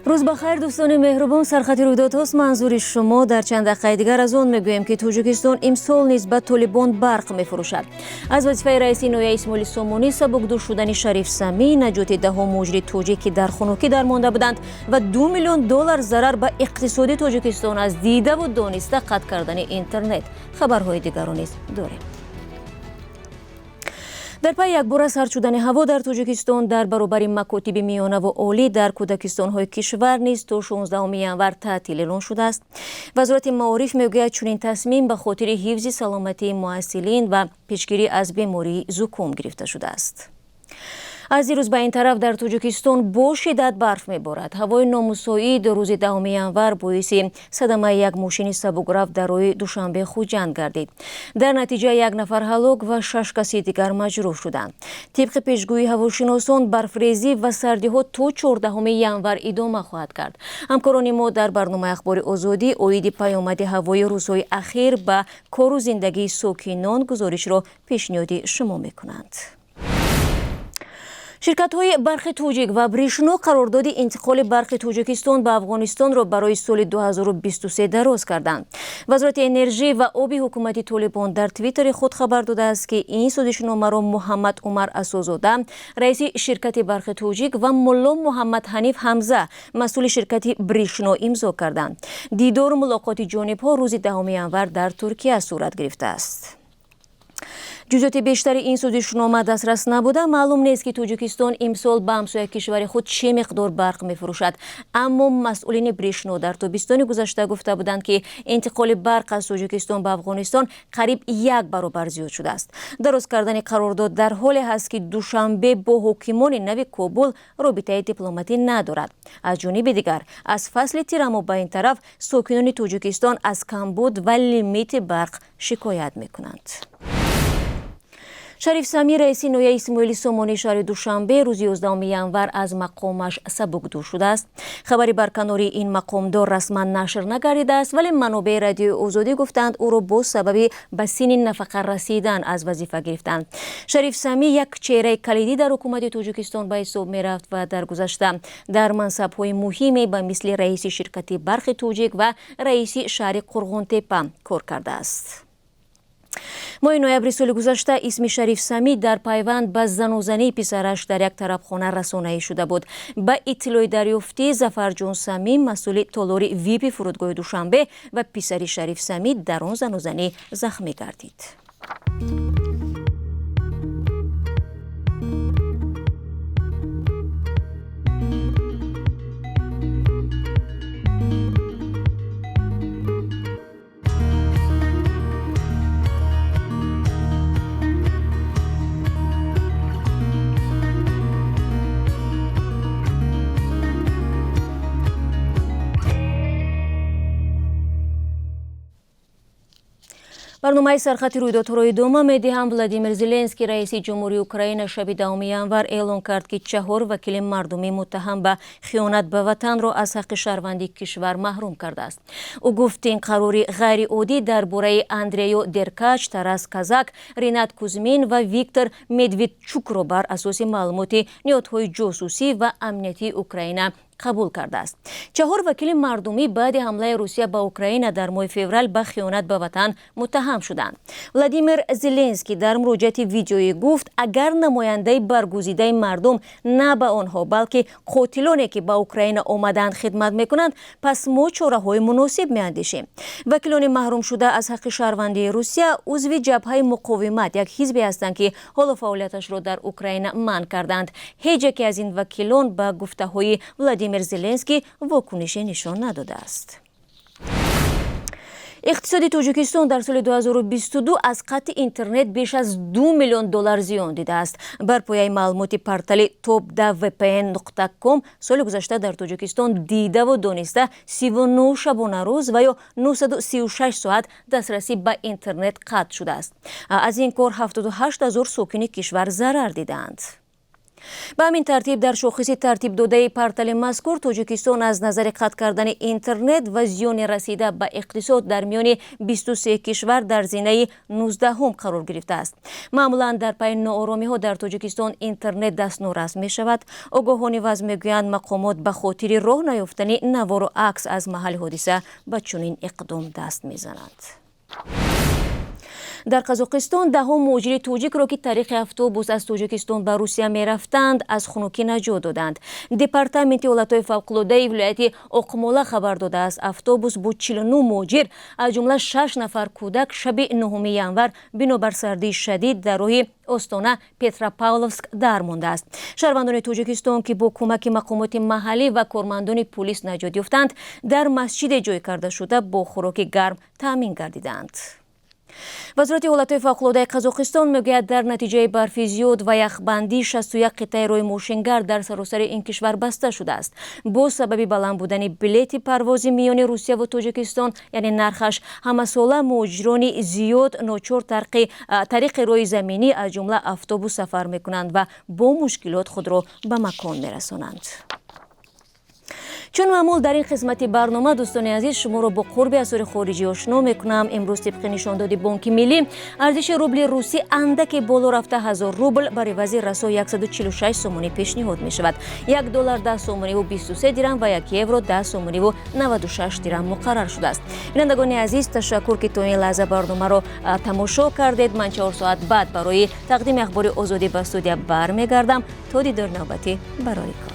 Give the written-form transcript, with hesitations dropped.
روز بخیر دوستان مهربان، سرخط رویدادهاست. منظور شما در چند دقیقه دیگر از آن میگوییم که تاجیکستان امسال نسبت طالبان برق میفروشد. از وظیفه رئیس نویه اسماعیل سامانی سبکدو شدن شریف سمی، نجات دهها مجری تاجیکی در خنکی درمانده بودند و 2 میلیون دلار ضرر به اقتصاد تاجیکستان از دیده و دانسته قطع کردن اینترنت. خبرهای دیگر نیز داریم. در پی یک بار سرد شدن هوا در تاجیکستان در برابر مکاتب میانه و عالی در کودکستان‌های کشور نیز تا 16 ینور تعطیل اعلان شده است. وزارت معارف میگوید چنین تصمیم به خاطر حفظ سلامتی معلولین و پیشگیری از بیماری زکام گرفته شده است. از دیروز به این طرف در تاجیکستان با شدت برف میبارد. هوای نامساعد روز 10 ینور باعث صدمه یک ماشین سبکرو در راه دوشنبه خوجند گردید. در نتیجه 1 نفر هلاک و 6 کسی دیگر مجروح شدند. طبق پیشگویی هواشناسان برفریزی و سردی ها تا 14 ینور ادامه خواهد کرد. همکاران ما در برنامه اخبار آزادی اوید پیامد هوای روزهای اخیر به کار و زندگی ساکنان گزارش را پیشنهاد شما میکنند. شرکت‌های برق تاجیک و بریشنو قرارداد انتقال برق تاجیکستان به افغانستان را برای سال 2023 دراز کردند. وزارت انرژی و آب حکومت طالبان در توییتر خود خبر داده است که این سازشنامه را محمد عمر اساس‌زاده، رئیس شرکت برق تاجیک و ملا محمد حنیف حمزه، مسئول شرکت بریشنو امضا کردند. دیدار و ملاقات جانب‌ها روز 10 ینور در ترکیه صورت گرفته است. جزئیات بیشتر این سازشنامه دسترس نبوده. معلوم نیست که تاجیکستان امسال به همسایه کشور خود چه مقدار برق میفروشد، اما مسئولین بریشنو در تابستان گذشته گفته بودند که انتقال برق از تاجیکستان به افغانستان قریب 1 برابر زیاد شده است. دراز کردن قرارداد در حالی است که دوشنبه با حاکمان نو کابل رابطه دیپلماتی ندارد. از جانب دیگر از فصل تیرمو به این طرف ساکنان تاجیکستان از کمبود و لیمیت برق شکایت میکنند. شریف سمی، رئیس نویه اسماعیل سامانی شهر دوشنبه روز 11 ینور از مقامش سبکدو شده است. خبری برکناری این مقامدار رسما نشر نگردیده است، ولی منابع رادیو آزادی گفتند او را با سبب به سن نفقه رسیدن از وظیفه گرفتند. شریف سمی یک چهره کلیدی در حکومت تاجیکستان به حساب میرفت و در گذشته در منصب‌های مهمی به مثل رئیس شرکت برق تاجیک و رئیس شهر قرغن‌تپه کار کرده است. ماه نوامبر سال گذشته اسم شریف سمی در پیوند به زن و زنی پسرش در یک طرفخانه رسانه‌ای شده بود. به اطلاع دریافتی ظفرجان سمی، مسئول تالار ویپی فرودگاه دوشنبه و پسر شریف سمی در آن زن و زنی زخمی گردید. برنامه سرخط رویدادها را ادامه می‌دهیم. ولادیمیر زلنسکی، رئیس جمهوری اوکراین، شب 10 ینور اعلان کرد که 4 وکیل مردمی متهم به خیانت به وطن را از حق شهروندی کشور محروم کرده است. او گفت این قرار غیر عادی درباره اندریو درکاچ، تراس کازاک، رینات کوزمین و ویکتور مدویدچوک را بر اساس معلومات نهادهای جاسوسی و امنیتی اوکراین قبول کرده است. 4 وکیل مردمی بعد حمله روسیه به اوکراین در ماه فوریه به خیانت به وطن متهم شدند. ولادیمیر زلنسکی در مراجعه ویدیویی گفت اگر نماینده برگزیده مردم نه به آنها بلکه قاتلانی که به اوکراین آمدند خدمت میکنند، پس ما چاره‌های مناسب میاندیشیم. وکیلان محروم شده از حق شهروندی روسیه عضو جبهه مقاومت، یک حزبی هستند که حال فعالیتش را در اوکراین منع کردند. هیچ یک از این وکیلان به گفته‌های ولادیمیر زلنسکی واکنشی نشان نداده است. اقتصاد تاجیکستان در سال 2022 از قطع اینترنت بیش از 2 میلیون دلار زیان دیده است. بر پایه معلومات پورتال topdavpn.com سال گذشته در تاجیکستان دیده و دانسته 39 شبانه روز و یا 936 ساعت دسترسی به اینترنت قطع شده است. از این کار 78,000 ساکن کشور ضرر دیدند. ба ҳамин тартиб дар шохиси тартибдодаи портали мазкур Тоҷикистон аз назари қатъ кардани интернет ва зиёни расида ба иқтисод дар миёни 23 кишвар дар зинаи 19-ум қарор гирифтааст. маъмулан дар пайи нооромиҳо дар Тоҷикистон интернет дастнорас мешавад. огоҳони ваз мегӯянд мақомот ба хотири роҳ наёфтани навору акс аз маҳалли ҳодиса ба чунин иқдом даст мезананд. дар Қазоқистон даҳо муҳоҷири тоҷикро ки тариқи автобус аз Тоҷикистон ба Русия мерафтанд аз хунукӣ наҷот доданд. Департаменти ҳолатҳои фавқулоддаи вилояти Оқмола хабар додааст, автобус бо 49 муҳоҷир аз ҷумла 6 нафар кӯдак шаби 9 январ бинобар сардии шадид дар роҳи Остона Петропавловск дар мондааст. шаҳрвандони Тоҷикистон ки бо кӯмаки мақомоти маҳаллӣ ва кормандони полис наҷот ёфтанд, дар масҷиде ҷой карда шуда бо хӯроки гарм таъмин гардиданд. вазорати ҳолатҳои фавқулоддаи Қазоқистон мегӯяд, дар натиҷаи барфи зиёд ва яхбандӣ 61 қитъаи роҳи мошингар дар саросари ин кишвар баста шудааст. бо сабаби баланд будани билети парвози миёни Русия ва Тоҷикистон, яъне нархаш, ҳамасола муҳоҷирони зиёд ночор тариқи роҳи заминӣ аз ҷумла автобус сафар мекунанд ва бо мушкилот худро ба макон мерасонанд. чун маъмул дар ин қисмати барнома дӯстони азиз шуморо бо қурби асъори хориҷӣ ошно мекунам. имрӯз тибқи нишондоди Бонки миллӣ арзиши рубли русӣ андаке боло рафта 1000 рубл бар ивази расо 146 сомонӣ пешниҳод мешавад. $1 10 сомониву 23 дирам ва 1 евро 10 сомониву 96 дирам муқаррар шудааст. бинандагони азиз, ташаккур ки то ин лаҳза барномаро тамошо кардед. ман 4 соат баъд барои тақдими ахбори озодӣ ба студия бармегардам. то дидори навбатӣ барори кор.